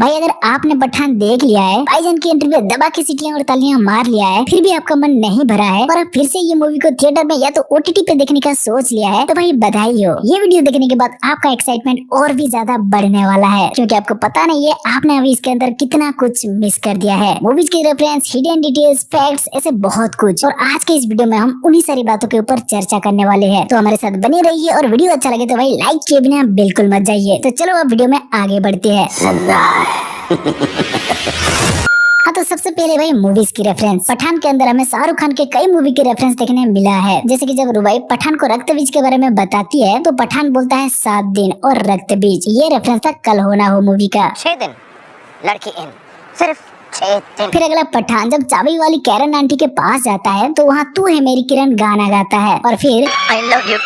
भाई अगर आपने पठान देख लिया है, भाईजान की एंट्री पे दबा के सीटियां और तालियां मार लिया है, फिर भी आपका मन नहीं भरा है और आप फिर से ये मूवी को थिएटर में या तो ओटीटी पे देखने का सोच लिया है, तो भाई बधाई हो। ये वीडियो देखने के बाद आपका एक्साइटमेंट और भी ज्यादा बढ़ने वाला है, क्योंकि आपको पता नहीं है आपने अभी इसके अंदर कितना कुछ मिस कर दिया है। मूवीज के रेफरेंस, हिडन डिटेल्स, फैक्ट्स, ऐसे बहुत कुछ। और आज के इस वीडियो में हम उन्हीं सारी बातों के ऊपर चर्चा करने वाले हैं, तो हमारे साथ बने रहिए। और वीडियो अच्छा लगे तो भाई लाइक किए बिना बिल्कुल मत जाइए। तो चलो अब वीडियो में आगे बढ़ते हैं। हाँ, तो सबसे पहले भाई मूवीज की रेफरेंस। पठान के अंदर हमें शाहरुख खान के कई मूवी के रेफरेंस देखने मिला है। जैसे कि जब रुबाई पठान को रक्त बीज के बारे में बताती है तो पठान बोलता है 7 दिन और रक्त बीज। ये रेफरेंस था कल हो ना हो मूवी का। 6 दिन लड़की इन, सिर्फ 6 दिन। फिर अगला पठान जब चाबी वाली कैरन आंटी के पास जाता है तो वहाँ तू है मेरी किरण गाना गाता है। और फिर आई लव यू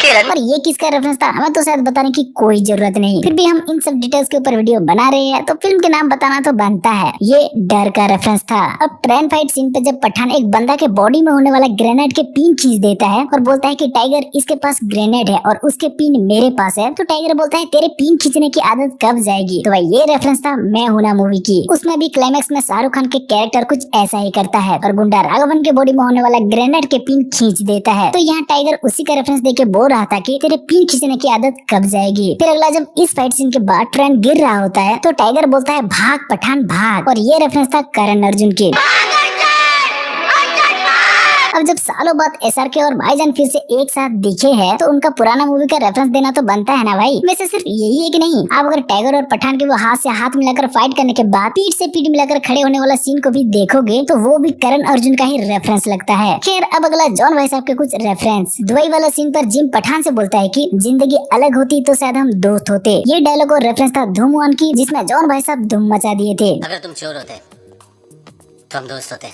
किरण। और ये किसका रेफरेंस था हमें तो शायद बताने की कोई जरूरत नहीं, फिर भी हम इन सब डिटेल्स के ऊपर वीडियो बना रहे हैं तो फिल्म के नाम बताना तो बनता है। ये डर का रेफरेंस था। अब ट्रेन फाइट सीन पे जब पठान एक बंदा के बॉडी में होने वाला ग्रेनेड के पिन खींच देता है और बोलता है कि टाइगर इसके पास ग्रेनेड है और उसके पिन मेरे पास है, तो टाइगर बोलता है तेरे पिन खींचने की आदत कब जाएगी। तो भाई ये रेफरेंस था मैं हूं ना मूवी की। उसमें भी क्लाइमैक्स में शाहरुख खान के कैरेक्टर कुछ ऐसा ही करता है और गुंडा राघवन के बॉडी में होने वाला ग्रेनेड के पिन खींच देता है। तो यहाँ टाइगर उसी का रेफरेंस देके बोल रहा था कि तेरे पिन खींचने की आदत कब जाएगी। फिर अगला जब इस फाइट सीन के बाद ट्रेन गिर रहा होता है तो टाइगर बोलता है भाग पठान भाग, और ये रेफरेंस था करण अर्जुन के। अब जब सालों बाद एसआरके और भाईजान फिर से एक साथ दिखे हैं तो उनका पुराना मूवी का रेफरेंस देना तो बनता है ना भाई। वैसे सिर्फ यही है कि नहीं, आप अगर टाइगर और पठान के वो हाथ से हाथ मिलाकर फाइट करने के बाद पीठ से पीठ मिलाकर खड़े होने वाला सीन को भी देखोगे तो वो भी करण अर्जुन का ही रेफरेंस लगता है। खैर अब अगला जॉन भाई साहब के कुछ रेफरेंस। दुबई वाला सीन पर जिम पठान से बोलता है कि जिंदगी अलग होती तो शायद हम दोस्त होते। ये डायलॉग और रेफरेंस था धूम 1 की, जिसमें जॉन भाई साहब धूम मचा दिए थे। अगर तुम चोर होते तो हम दोस्त होते।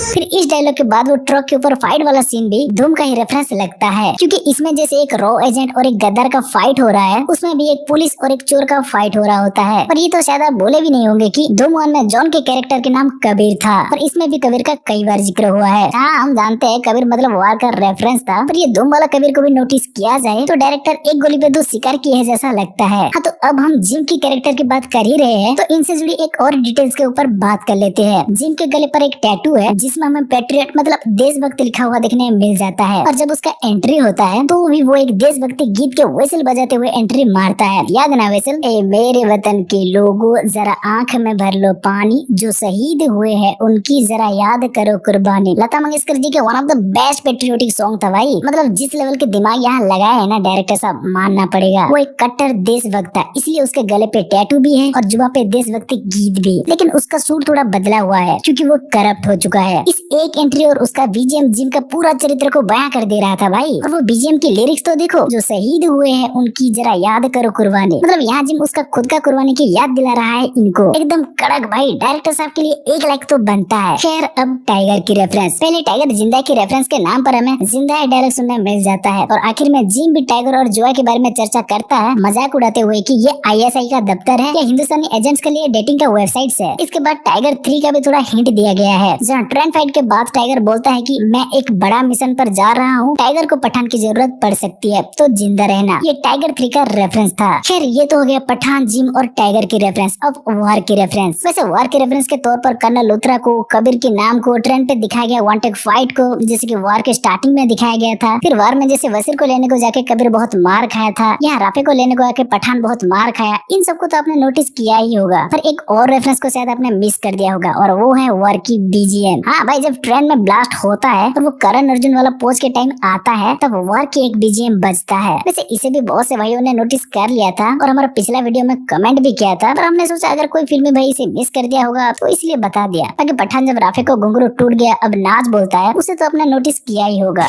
फिर इस डायलॉग के बाद वो ट्रक के ऊपर फाइट वाला सीन भी धूम का ही रेफरेंस लगता है, क्योंकि इसमें जैसे एक रॉ एजेंट और एक गद्दार का फाइट हो रहा है, उसमें भी एक पुलिस और एक चोर का फाइट हो रहा होता है। और ये तो शायद आप बोले भी नहीं होंगे कि धूम 1 में जॉन के कैरेक्टर के नाम कबीर था और इसमें भी कबीर का कई बार जिक्र हुआ है। हाँ हम जानते हैं कबीर मतलब वार का रेफरेंस था, पर ये धूम वाला कबीर को भी नोटिस किया जाए तो डायरेक्टर एक गोली पे 2 शिकार किए है जैसा लगता है। हाँ, तो अब हम जिम की कैरेक्टर की बात कर ही रहे हैं तो इनसे जुड़ी एक और डिटेल्स के ऊपर बात कर लेते हैं। जिम के गले पर एक टैटू है जिसमें हमें पैट्रियट मतलब देशभक्त लिखा हुआ देखने मिल जाता है, और जब उसका एंट्री होता है तो भी वो एक देशभक्ति गीत के व्हिसल बजाते हुए एंट्री मारता है। याद ना व्हिसल, ए मेरे वतन के लोगों जरा आंख में भर लो पानी, जो शहीद हुए हैं उनकी जरा याद करो कुर्बानी। लता मंगेशकर जी के one of the best patriotic song था भाई। मतलब जिस लेवल के दिमाग यहाँ लगाया है ना डायरेक्टर साहब, मानना पड़ेगा। वो एक कट्टर देशभक्त था, इसलिए उसके गले पे टैटू भी है और जुबान पे देशभक्ति गीत भी। लेकिन उसका सूट थोड़ा बदला हुआ है क्योंकि वो करप्ट हो चुका है। इस एक एंट्री और उसका बीजीएम जिम का पूरा चरित्र को बयां कर दे रहा था भाई। और वो बीजीएम की लिरिक्स तो देखो, जो शहीद हुए हैं उनकी जरा याद करो कुर्बानी। मतलब यहाँ जिम उसका खुद का कुर्बानी की याद दिला रहा है इनको। एकदम कड़क भाई, डायरेक्टर साहब के लिए 1 लाइक तो बनता है। खैर अब टाइगर की रेफरेंस। पहले टाइगर जिंदा की रेफरेंस के नाम पर हमें जिंदा है डायलॉग सुनने मिल जाता है, और आखिर में जिम भी टाइगर और जोया के बारे में चर्चा करता है मजाक उड़ाते हुए कि ये आईएसआई का दफ्तर है या हिंदुस्तानी एजेंट्स के लिए डेटिंग का वेबसाइट है। इसके बाद टाइगर 3 का भी थोड़ा हिंट दिया गया है, जहाँ ट्रेन फाइट के बाद टाइगर बोलता है कि मैं एक बड़ा मिशन पर जा रहा हूँ, टाइगर को पठान की जरूरत पड़ सकती है तो जिंदा रहना। ये टाइगर 3 का रेफरेंस था। खैर ये तो हो गया पठान, जिम और टाइगर की रेफरेंस। अब वार की रेफरेंस। वैसे वार के रेफरेंस के तौर पर कर्नल लुथरा को, कबीर के नाम को, ट्रेन पे दिखाया गया वांटेड फाइट को जैसे कि वार के स्टार्टिंग में दिखाया गया था। फिर वार में जैसे वसीर को लेने को जाके कबीर बहुत मार खाया था, यहाँ राफे को लेने को आके पठान बहुत मार खाया। इन सबको तो आपने नोटिस किया ही होगा, पर एक और रेफरेंस को शायद आपने मिस कर दिया होगा और वो है वार की बीजीएम। हाँ भाई, जब ट्रेन में ब्लास्ट होता है और वो करण अर्जुन वाला पोज के टाइम आता है तब वार की एक बीजीएम बजता है। वैसे इसे भी बहुत से भाइयों ने नोटिस कर लिया था और हमारा पिछला वीडियो में कमेंट भी किया था, पर हमने सोचा अगर कोई फिल्मी भाई इसे मिस कर दिया होगा तो इसलिए बता दिया, ताकि पठान जब राफे को घुंघरू टूट गया अब नाच बोलता है उसे तो आपने नोटिस किया ही होगा।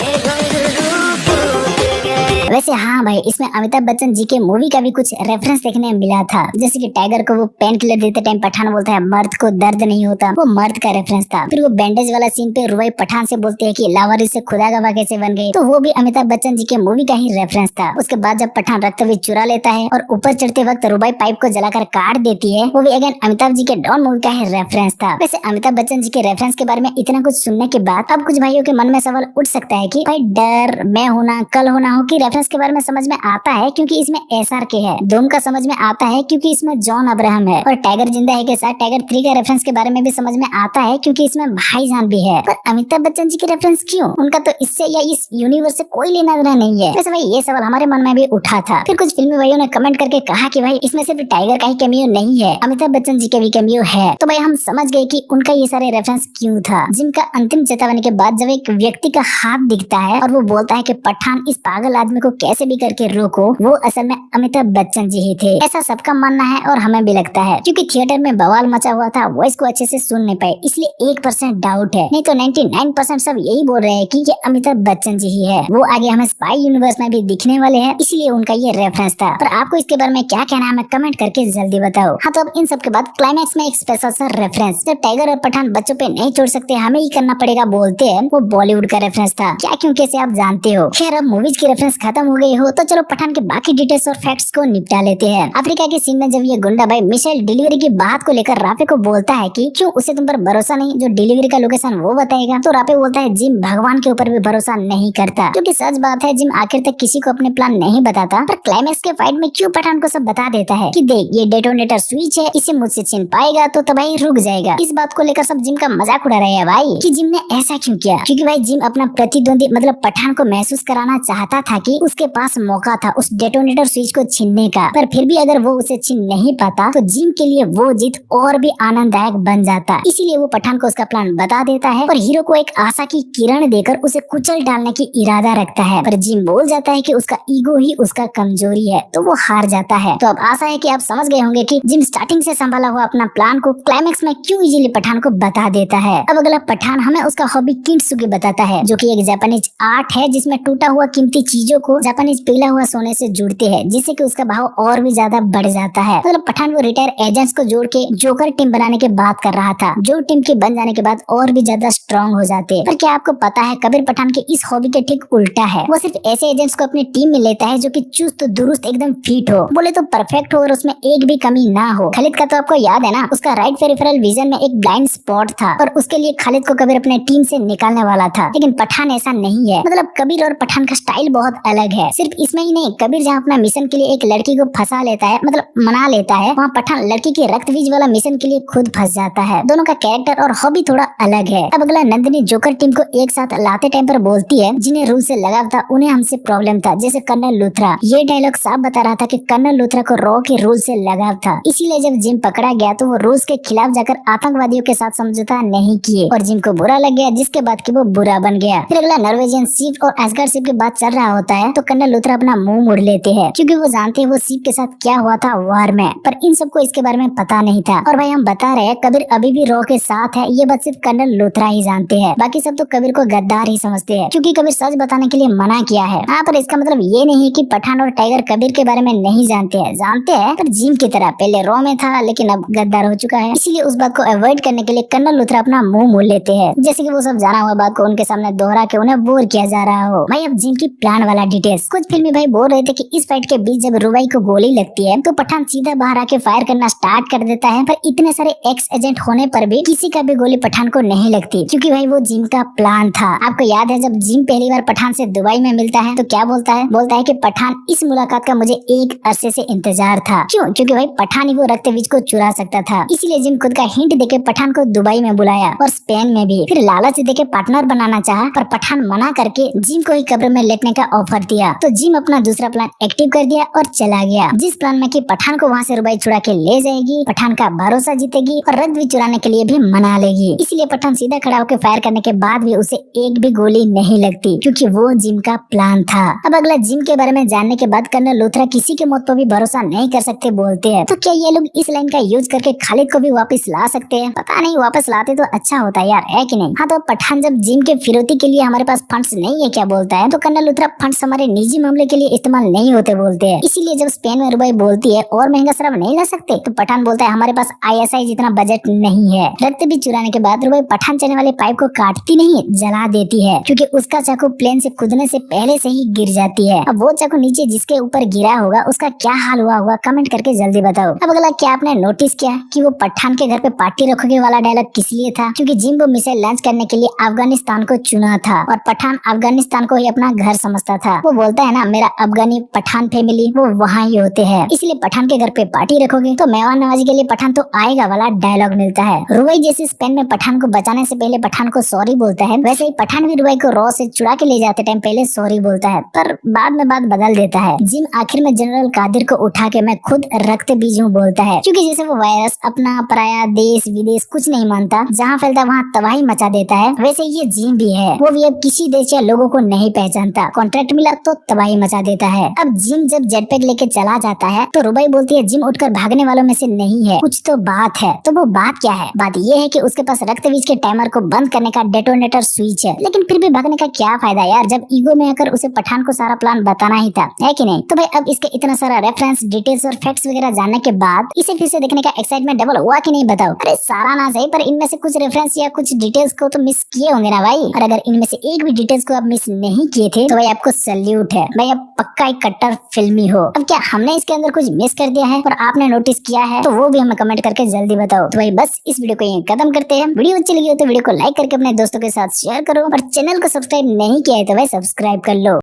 वैसे हाँ भाई, इसमें अमिताभ बच्चन जी के मूवी का भी कुछ रेफरेंस देखने मिला था, जैसे कि टाइगर को वो पेन किलर देते टाइम पठान बोलता है मर्द को दर्द नहीं होता, वो मर्द का रेफरेंस था। फिर वो बैंडेज वाला सीन पे रुबाई पठान से बोलते हैं कि लावारिस से खुदा गवाह कैसे बन गए, तो वो भी अमिताभ बच्चन जी के मूवी का ही रेफरेंस था। उसके बाद जब पठान रक्तबीज चुरा लेता है और ऊपर चढ़ते वक्त रुबाई पाइप को जलाकर काट देती है, वो भी अगेन अमिताभ जी के डॉन मूवी का ही रेफरेंस था। वैसे अमिताभ बच्चन जी के रेफरेंस के बारे में इतना कुछ सुनने के बाद अब कुछ भाइयों के मन में सवाल उठ सकता है कि भाई डर, मैं होना, कल होना हो की रेफरेंस रेफरेंस के बारे में समझ में आता है क्योंकि इसमें SRK है। धूम का समझ में आता है क्योंकि इसमें जॉन अब्राहम है। और टाइगर जिंदा है के साथ टाइगर 3 का रेफरेंस के बारे में भी समझ में आता है क्योंकि इसमें भाईजान भी है। पर अमिताभ बच्चन जी के रेफरेंस क्यों? उनका तो इससे या इस यूनिवर्स से कोई लेना देना नहीं है। वैसे भाई ये सवाल हमारे मन में भी उठा था। फिर कुछ फिल्मी भाइयों ने कमेंट करके कहा कि भाई इसमें सिर्फ टाइगर का ही कैमियो नहीं है, अमिताभ बच्चन जी के भी कैमियो है। तो भाई हम समझ गए कि उनका ये सारे रेफरेंस क्यों था। जिम का अंतिम चेतावनी के बाद जब एक व्यक्ति का हाथ दिखता है और वो बोलता है कि पठान इस पागल आदमी को कैसे भी करके रोको, वो असल में अमिताभ बच्चन जी ही थे। ऐसा सबका मानना है और हमें भी लगता है क्योंकि थिएटर में बवाल मचा हुआ था, वॉइस को अच्छे से सुन नहीं पाए, इसलिए 1% डाउट है, नहीं तो 99% सब यही बोल रहे हैं कि ये अमिताभ बच्चन जी ही है। वो आगे हमें स्पाई यूनिवर्स में भी दिखने वाले हैं, इसलिए उनका ये रेफरेंस था। पर आपको इसके बारे में क्या कहना है हमें कमेंट करके जल्दी बताओ। हाँ तो अब इन सब के बाद क्लाइमैक्स में एक स्पेशल सा रेफरेंस, जब टाइगर और पठान बच्चों पे नहीं छोड़ सकते, हमें ही करना पड़ेगा बोलते हैं, वो बॉलीवुड का रेफरेंस था। क्या क्यों कैसे आप जानते हो। खैर अब मूवीज की रेफरेंस खत्म हो गई हो तो चलो पठान के बाकी डिटेल्स और फैक्ट्स को निपटा लेते हैं। अफ्रीका के सीन में जब ये गुंडा भाई मिशेल डिलीवरी की बात को लेकर राफे को बोलता है कि क्यों उसे तुम पर भरोसा नहीं, जो डिलीवरी का लोकेशन वो बताएगा, तो राफे बोलता है जिम भगवान के ऊपर भी भरोसा नहीं करता, क्योंकि सच बात है जिम आखिर तक किसी को अपने प्लान नहीं बताता। पर क्लाइमैक्स के फाइट में क्यों पठान को सब बता देता है कि देख ये डेटोनेटर स्विच है, इसे मुझसे छीन पाएगा तो तबाही रुक जाएगा। इस बात को लेकर सब जिम का मजाक उड़ा रहे हैं भाई कि जिम ने ऐसा क्यों किया, क्योंकि भाई जिम अपना प्रतिद्वंदी मतलब पठान को महसूस कराना चाहता था कि उसके पास मौका था उस डेटोनेटर स्विच को छीनने का, पर फिर भी अगर वो उसे छीन नहीं पाता तो जिम के लिए वो जीत और भी आनंददायक बन जाता। इसीलिए वो पठान को उसका प्लान बता देता है और हीरो को एक आशा की किरण देकर उसे कुचल डालने की इरादा रखता है। पर जिम बोल जाता है कि उसका ईगो ही उसका कमजोरी है, तो वो हार जाता है। तो अब आशा है कि आप समझ गए होंगे कि जिम स्टार्टिंग से संभाला हुआ अपना प्लान को क्लाइमैक्स में क्यों इजीली पठान को बता देता है। अब अगला पठान हमें उसका हॉबी किंटसुगी बताता है, जो कि एक जापानीज आर्ट है जिसमें टूटा हुआ कीमती चीजों को जापानीज पीला हुआ सोने से जुड़ते हैं, जिससे कि उसका भाव और भी ज्यादा बढ़ जाता है। मतलब पठान वो रिटायर एजेंट्स को जोड़ के जोकर टीम बनाने की बात कर रहा था, जो टीम के बन जाने के बाद और भी ज्यादा स्ट्रॉन्ग हो जाते। पर क्या आपको पता है कबीर पठान के इस हॉबी के ठीक उल्टा है। वो सिर्फ ऐसे एजेंट्स को अपनी टीम में लेता है जो कि चुस्त दुरुस्त एकदम फिट हो, बोले तो परफेक्ट हो और उसमें एक भी कमी ना हो। खालिद का तो आपको याद है ना, उसका राइट पेरिफेरल विजन में एक ब्लाइंड स्पॉट था और उसके लिए खालिद को कबीर अपने टीम से निकालने वाला था। लेकिन पठान ऐसा नहीं है। मतलब कबीर और पठान का स्टाइल बहुत अलग है। सिर्फ इसमें ही नहीं, कबीर जहाँ अपना मिशन के लिए एक लड़की को फंसा लेता है, मतलब मना लेता है, वहाँ पठान लड़की के रक्त बीज वाला मिशन के लिए खुद फंस जाता है। दोनों का कैरेक्टर और हॉबी थोड़ा अलग है। अब अगला नंदिनी जोकर टीम को एक साथ लाते टाइम पर बोलती है जिन्हें रूल से लगाव था उन्हें हमसे प्रॉब्लम था, जैसे कर्नल लूथरा। ये डायलॉग साफ बता रहा था कि कर्नल लूथरा को रॉ के रूल से लगाव था, इसीलिए जब जिम पकड़ा गया तो वो रूल्स के खिलाफ जाकर आतंकवादियों के साथ समझौता नहीं किए और जिम को बुरा लग गया, जिसके बाद कि वो बुरा बन गया। फिर अगला नॉर्वेजियन शिप और एस्गार्ड शिप की बात चल रहा होता है तो कर्नल लूथरा अपना मुंह मोड़ लेते हैं क्योंकि वो जानते हैं वो शिप के साथ क्या हुआ था वार में। पर इन सबको इसके बारे में पता नहीं था। और भाई हम बता रहे हैं कबीर अभी भी रॉ के साथ है, ये बात सिर्फ कर्नल लूथरा ही जानते हैं, बाकी सब तो कबीर को गद्दार ही समझते हैं क्योंकि कबीर सच बताने के लिए मना किया है। हाँ पर इसका मतलब ये नहीं कि पठान और टाइगर कबीर के बारे में नहीं जानते हैं, जानते हैं पर जिम की तरह। पहले रॉ में था लेकिन अब गद्दार हो चुका है, इसीलिए उस बात को अवॉइड करने के लिए कर्नल लूथरा अपना मुंह मोड़ लेते हैं, जैसे कि वो सब जाना हुआ बात को उनके सामने दोहरा के उन्हें बोर किया जा रहा हो। भाई अब जिम की प्लान वाला डिटेल्स, कुछ फिल्मी भाई बोल रहे थे कि इस फाइट के बीच जब रुबाई को गोली लगती है तो पठान सीधा बाहर आके फायर करना स्टार्ट कर देता है, पर इतने सारे एक्स एजेंट होने पर भी किसी का भी गोली पठान को नहीं लगती क्योंकि भाई वो जिम का प्लान था। आपको याद है जब जिम पहली बार पठान से दुबई में मिलता है तो क्या बोलता है? बोलता है कि पठान इस मुलाकात का मुझे एक अरसे से इंतजार था। क्यों? क्योंकि भाई पठान ही वो रक्त बीज को चुरा सकता था, इसीलिए जिम खुद का हिंट देके पठान को दुबई में बुलाया और स्पेन में भी। फिर लालच देके पार्टनर बनाना चाहा पर पठान मना करके जिम को ही कब्र में लेटने का ऑफर दिया, तो जिम अपना दूसरा प्लान एक्टिव कर दिया और चला गया, जिस प्लान में कि पठान को वहाँ से रुबाई छुड़ा के ले जाएगी, पठान का भरोसा जीतेगी और रक्त भी चुराने के लिए भी मना लेगी। इसलिए पठान सीधा खड़ा होकर फायर करने के बाद भी उसे एक भी गोली नहीं लगती क्योंकि वो जिम का प्लान था। अब अगला जिम के बारे में जानने के बाद कर्नल लूथरा किसी के मौत पर भी भरोसा नहीं कर सकते बोलते हैं, तो क्या ये लोग इस लाइन का यूज करके खालिद को भी वापस ला सकते हैं? पता नहीं, वापस लाते तो अच्छा होता यार, है कि नहीं? हाँ तो पठान जब जिम के फिरौती के लिए हमारे पास फंड्स नहीं है क्या बोलता है, तो कर्नल लूथरा फंड्स हमारे निजी मामले के लिए इस्तेमाल नहीं होते बोलते हैं, इसीलिए जब स्पेन में रुबाई बोलती है और महंगा शराब नहीं ला सकते, तो पठान बोलता है हमारे पास ISI जितना बजट नहीं है। रक्त भी चुराने के बाद रुबाई पठान चलने वाले पाइप को काटती नहीं, जला देती है क्योंकि उसका चाकू प्लेन से कूदने से पहले से ही गिर जाती है। अब वो चाकू नीचे जिसके ऊपर गिरा होगा उसका क्या हाल हुआ होगा, कमेंट करके जल्दी बताओ। अब अगला, क्या आपने नोटिस किया कि वो पठान के घर पे पार्टी रखोगे वाला डायलॉग किस लिए था? क्योंकि जिम वो मिसाइल लॉन्च करने के लिए अफगानिस्तान को चुना था और पठान अफगानिस्तान को ही अपना घर समझता था। वो बोलता है ना, मेरा अफगानी पठान फैमिली वो वहाँ ही होते हैं, इसलिए पठान के घर पे पार्टी रखोगे तो मेहमान नवाजी के लिए पठान तो आएगा वाला डायलॉग मिलता है। रुबई जैसे स्पेन में पठान को बचाने से पहले पठान को सॉरी बोलता है, वैसे ही पठान भी रुबई को रॉ से चुरा के ले जाते टाइम पहले सॉरी बोलता है, पर बाद में बात बदल देता है। जिम आखिर में जनरल कादिर को उठा के मैं खुद रक्त बीज हूँ बोलता है, क्योंकि जैसे वो वायरस अपना पराया देश विदेश कुछ नहीं मानता, जहाँ फैलता वहाँ तबाही मचा देता है, वैसे ये जिम भी है। वो भी अब किसी देश या लोगों को नहीं पहचानता, कॉन्ट्रैक्ट मिला तो तबाही मचा देता है। अब जिम जब जेटपैक लेके चला जाता है तो रुबई बोलती है जिम उठकर भागने वालों में से नहीं है, कुछ तो बात है। तो वो बात क्या है? बात ये है कि उसके पास रक्त बीज के टाइमर को बंद करने का डेटोनेटर स्विच है, लेकिन फिर भी भागने का क्या फायदा यार, जब ईगो में आकर उसे पठान को सारा प्लान बताना ही था, है कि नहीं? तो भाई अब इसके इतना सारा रेफरेंस डिटेल्स और फैक्ट्स वगैरह जानने के बाद इसे फिर से देखने का एक्साइटमेंट डबल हुआ कि नहीं बताओ? अरे सारा ना सही, पर इनमें से कुछ रेफरेंस या कुछ डिटेल्स को तो मिस किए होंगे ना भाई। और अगर इनमें से एक भी डिटेल्स को आप मिस नहीं किए थे तो भाई आपको सैल्यूट है भाई, आप पक्का एक कट्टर फिल्मी हो। अब क्या हमने इसके अंदर कुछ मिस कर दिया है और आपने नोटिस किया है तो वो भी हमें कमेंट करके जल्दी बताओ। तो भाई बस इस वीडियो को यहीं खत्म करते हैं। वीडियो अच्छी लगी हो तो वीडियो को लाइक करके अपने दोस्तों के साथ शेयर करो और चैनल को सब्सक्राइब नहीं किया है तो भाई सब्सक्राइब कर लो।